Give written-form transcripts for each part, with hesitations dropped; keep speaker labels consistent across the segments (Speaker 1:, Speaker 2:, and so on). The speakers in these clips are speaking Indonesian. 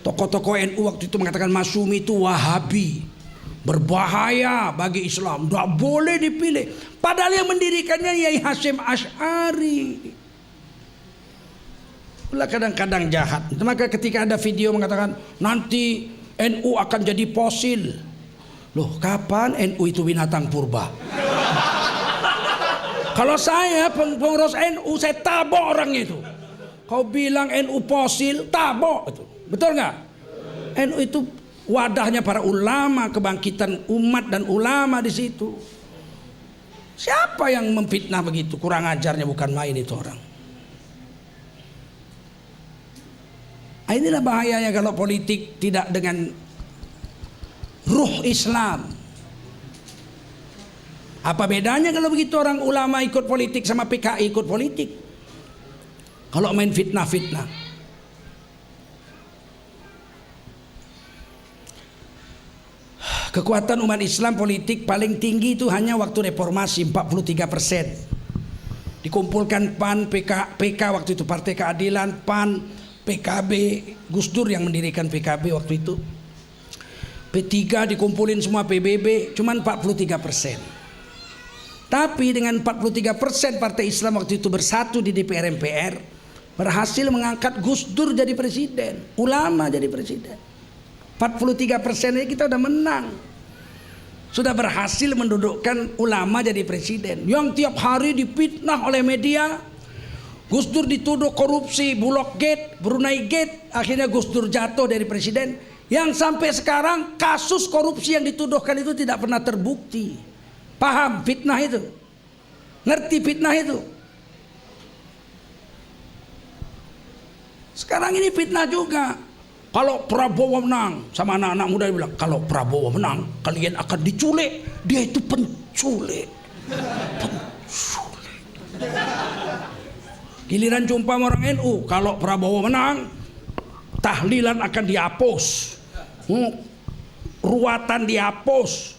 Speaker 1: Tokoh-tokoh NU waktu itu mengatakan Masyumi itu Wahabi, berbahaya bagi Islam, tidak boleh dipilih. Padahal yang mendirikannya Yai Hasyim Asy'ari. Itulah kadang-kadang jahat. Maka ketika ada video mengatakan nanti NU akan jadi fosil. Loh, kapan NU itu binatang purba? Kalau saya pengurus NU, saya tabok orang itu. Kau bilang NU fosil, tabok itu. Betul nggak? NU itu wadahnya para ulama, kebangkitan umat dan ulama di situ. Siapa yang memfitnah begitu? Kurang ajarnya bukan main itu orang. Inilah bahayanya kalau politik tidak dengan ruh Islam. Apa bedanya kalau begitu orang ulama ikut politik sama PKI ikut politik? Kalau main fitnah-fitnah. Kekuatan umat Islam politik paling tinggi itu hanya waktu reformasi 43%. Dikumpulkan PAN, PK waktu itu Partai Keadilan, PAN, PKB, Gus Dur yang mendirikan PKB waktu itu. P3 dikumpulin semua PBB, cuman 43%. Tapi dengan 43% Partai Islam waktu itu bersatu di DPR MPR, berhasil mengangkat Gus Dur jadi presiden, ulama jadi presiden. 43% ini kita udah menang. Sudah berhasil mendudukkan ulama jadi presiden. Yang tiap hari dipitnah oleh media. Gus Dur dituduh korupsi, Bulog Gate, Brunei Gate. Akhirnya Gus Dur jatuh dari presiden. Yang sampai sekarang kasus korupsi yang dituduhkan itu tidak pernah terbukti. Paham fitnah itu? Ngerti fitnah itu? Sekarang ini fitnah juga. Kalau Prabowo menang, sama anak-anak muda dia bilang, kalau Prabowo menang, kalian akan diculik. Dia itu penculik. Penculik. Giliran jumpa orang NU, kalau Prabowo menang, tahlilan akan dihapus, ruatan dihapus,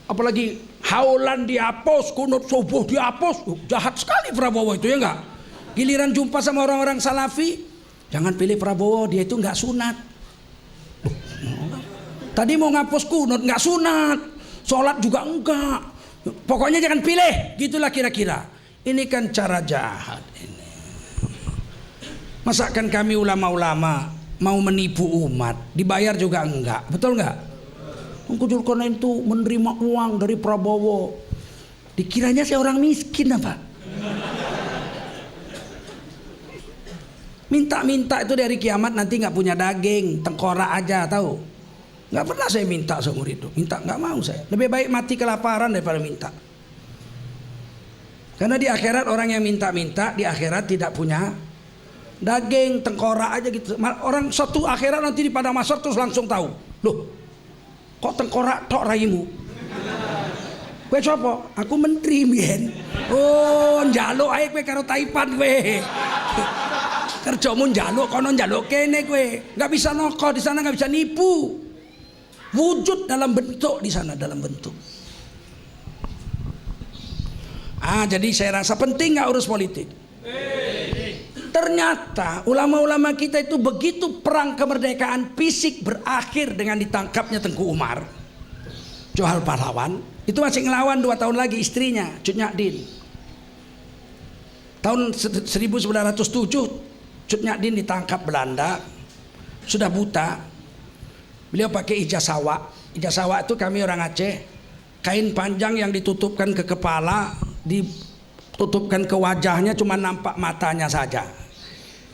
Speaker 1: apalagi haulan dihapus, kunut subuh dihapus. Jahat sekali Prabowo itu, ya enggak? Giliran jumpa sama orang-orang Salafi, jangan pilih Prabowo, dia itu nggak sunat. Tadi mau ngapus kunut, nggak sunat. Sholat juga enggak. Pokoknya jangan pilih, gitulah kira-kira. Ini kan cara jahat ini. Masakan kami ulama-ulama mau menipu umat, dibayar juga enggak, betul enggak? Kujul Konen itu menerima uang dari Prabowo. Dikiranya saya orang miskin apa? Minta-minta itu dari kiamat nanti nggak punya daging, tengkorak aja, tahu? Nggak pernah saya minta seumur hidup. Minta nggak mau saya. Lebih baik mati kelaparan daripada minta. Karena di akhirat orang yang minta-minta di akhirat tidak punya daging, tengkorak aja gitu. Orang satu akhirat nanti di padang mahsyar terus langsung tahu. Loh, kok tengkorak tok raimu? Kowe sapa? Aku menteri mbiyen. Oh, njaluk ae kowe karo Taipan kowe. Kerjamu njaluk kono njaluk kene kowe. Enggak bisa noko di sana, enggak bisa nipu. Wujud dalam bentuk di sana, dalam bentuk. Jadi saya rasa penting enggak urus politik. Ternyata ulama-ulama kita itu begitu perang kemerdekaan fisik berakhir dengan ditangkapnya Tengku Umar, Johal Pahlawan. Itu masih ngelawan 2 tahun lagi istrinya, Cut Nyak-din. Tahun 1907 Cut Nyak-din ditangkap Belanda, sudah buta. Beliau pakai ijazah. Ijazah itu kami orang Aceh, kain panjang yang ditutupkan ke kepala, ditutupkan ke wajahnya, cuma nampak matanya saja.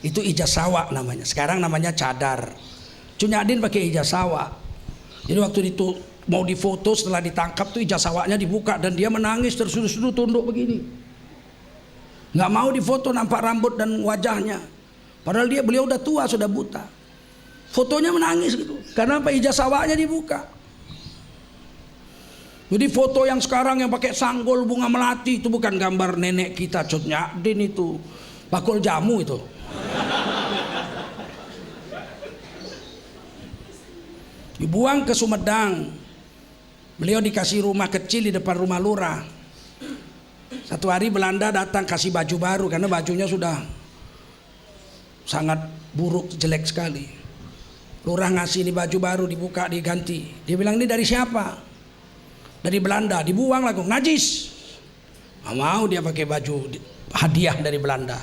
Speaker 1: Itu ijazah namanya. Sekarang namanya cadar. Cut Nyak-din pakai ijazah. Jadi waktu itu mau difoto setelah ditangkap tuh ijazahnya dibuka dan dia menangis tersudu-sudu tunduk begini. Nggak mau difoto nampak rambut dan wajahnya. Padahal beliau udah tua, sudah buta. Fotonya menangis gitu. Karena apa? Ijazahnya dibuka. Jadi foto yang sekarang yang pakai sanggul bunga melati itu bukan gambar nenek kita Cut Nyak-din, itu bakul jamu itu. Dibuang ke Sumedang. Beliau dikasih rumah kecil di depan rumah lurah. Satu hari Belanda datang kasih baju baru karena bajunya sudah sangat buruk, jelek sekali. Lurah ngasih ini baju baru, dibuka, diganti. Dia bilang, ini dari siapa? Dari Belanda. Dibuang lagu, najis. Nggak mau dia pakai baju hadiah dari Belanda.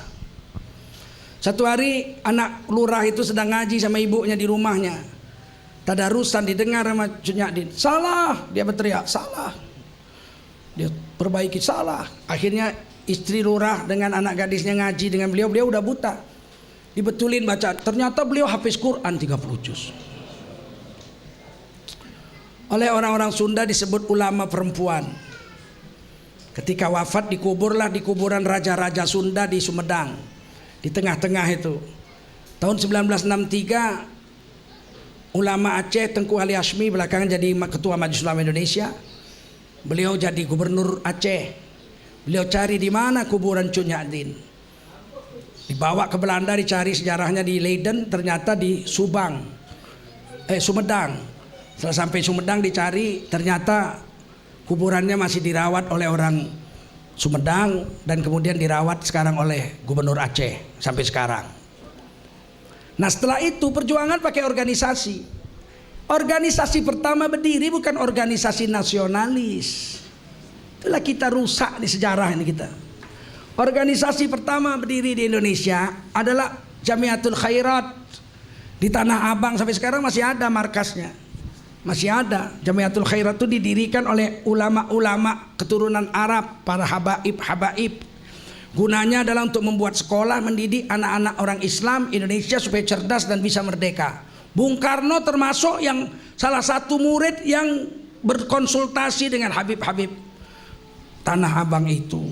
Speaker 1: Satu hari anak lurah itu sedang ngaji sama ibunya di rumahnya. Tadarusan didengar sama Cut Nyak Din. Salah, dia berteriak, salah. Dia perbaiki, salah. Akhirnya istri lurah dengan anak gadisnya ngaji dengan beliau udah buta. Dibetulin baca, ternyata beliau hafiz Quran 30 juz. Oleh orang-orang Sunda disebut ulama perempuan. Ketika wafat dikuburlah di kuburan raja-raja Sunda di Sumedang. Di tengah-tengah itu. Tahun 1963 ulama Aceh Tengku Ali Hashmi belakangan jadi ketua Majelis Ulama Indonesia. Beliau jadi gubernur Aceh. Beliau cari di mana kuburan Cut Nyak Din. Dibawa ke Belanda, dicari sejarahnya di Leiden, ternyata di Sumedang. Setelah sampai Sumedang dicari, ternyata kuburannya masih dirawat oleh orang Sumedang dan kemudian dirawat sekarang oleh Gubernur Aceh sampai sekarang. Nah setelah itu perjuangan pakai organisasi. Organisasi pertama berdiri bukan organisasi nasionalis. Itulah kita rusak di sejarah ini kita. Organisasi pertama berdiri di Indonesia adalah Jamiatul Khairat di Tanah Abang, sampai sekarang masih ada markasnya. Masih ada. Jamiatul Khairat itu didirikan oleh ulama-ulama keturunan Arab, para habaib. Gunanya adalah untuk membuat sekolah mendidik anak-anak orang Islam Indonesia supaya cerdas dan bisa merdeka. Bung Karno termasuk yang salah satu murid yang berkonsultasi dengan Habib-Habib Tanah Abang itu.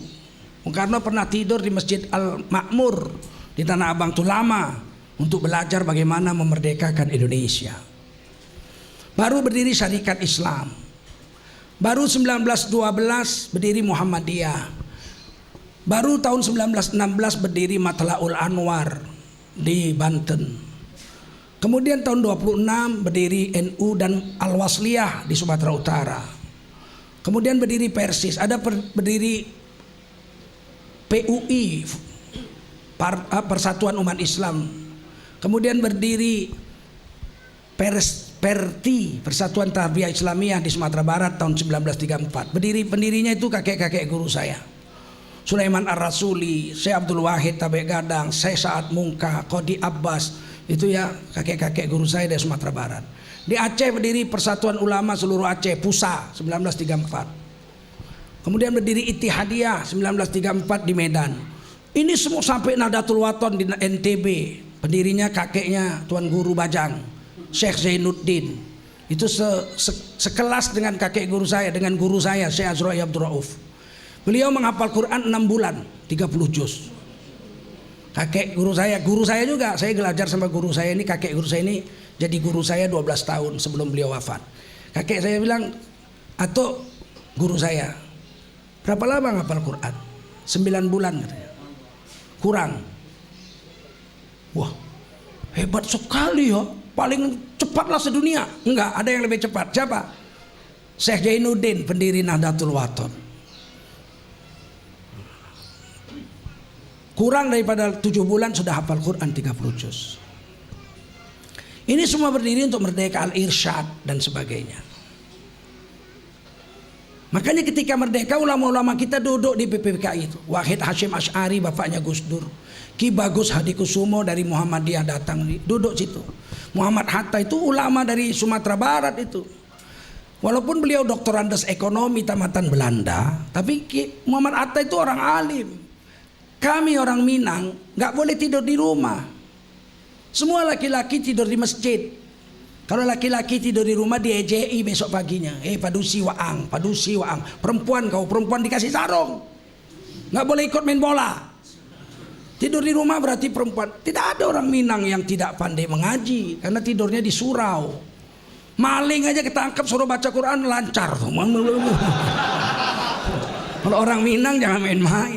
Speaker 1: Bung Karno pernah tidur di Masjid Al-Makmur di Tanah Abang itu lama untuk belajar bagaimana memerdekakan Indonesia. Baru berdiri Syarikat Islam. Baru 1912 berdiri Muhammadiyah. Baru tahun 1916 berdiri Matlaul Anwar di Banten. Kemudian tahun 26 berdiri NU dan Al-Wasliyah di Sumatera Utara. Kemudian berdiri Persis, ada berdiri PUI, Persatuan Umat Islam. Kemudian berdiri Perti, Persatuan Tarbiyah Islamiyah di Sumatera Barat tahun 1934. Pendirinya itu kakek-kakek guru saya. Sulaiman Ar-Rasuli, Syekh Abdul Wahid Tabek Gadang, Syekh Sa'ad Mungka, Qodi Abbas. Itu ya kakek-kakek guru saya dari Sumatera Barat. Di Aceh berdiri Persatuan Ulama Seluruh Aceh, PUSA 1934. Kemudian berdiri Ittihadiyah 1934 di Medan. Ini semua sampai Nahdlatul Wathon di NTB. Pendirinya kakeknya Tuan Guru Bajang, Syekh Zainuddin. Itu sekelas dengan kakek guru saya, dengan guru saya Syekh Azra'i Abdul Rauf. Beliau menghafal Quran 6 bulan, 30 juz. Kakek guru saya juga, saya belajar sama guru saya ini, kakek guru saya ini jadi guru saya 12 tahun sebelum beliau wafat. Kakek saya bilang, atau guru saya, berapa lama ngapal Quran? 9 bulan katanya. Kurang. Wah, hebat sekali ya. Paling cepatlah sedunia. Enggak, ada yang lebih cepat. Siapa? Syekh Zainuddin, pendiri Nahdlatul Wathon. Kurang daripada 7 bulan sudah hafal Quran 30 juz. Ini semua berdiri untuk merdeka al-irsyad dan sebagainya. Makanya ketika merdeka ulama-ulama kita duduk di PPKI itu. Wahid Hashim Asy'ari bapaknya Gus Dur. Ki Bagus Hadikusumo dari Muhammadiyah datang duduk situ. Muhammad Hatta itu ulama dari Sumatera Barat itu. Walaupun beliau doktorandes ekonomi tamatan Belanda, tapi Muhammad Hatta itu orang alim. Kami orang Minang nggak boleh tidur di rumah. Semua laki-laki tidur di masjid. Kalau laki-laki tidur di rumah diejei besok paginya. Padusi waang. Perempuan dikasih sarung. Nggak boleh ikut main bola. Tidur di rumah berarti perempuan. Tidak ada orang Minang yang tidak pandai mengaji karena tidurnya di surau. Maling aja ketangkep suruh baca Quran lancar. Kalau orang Minang jangan main-main.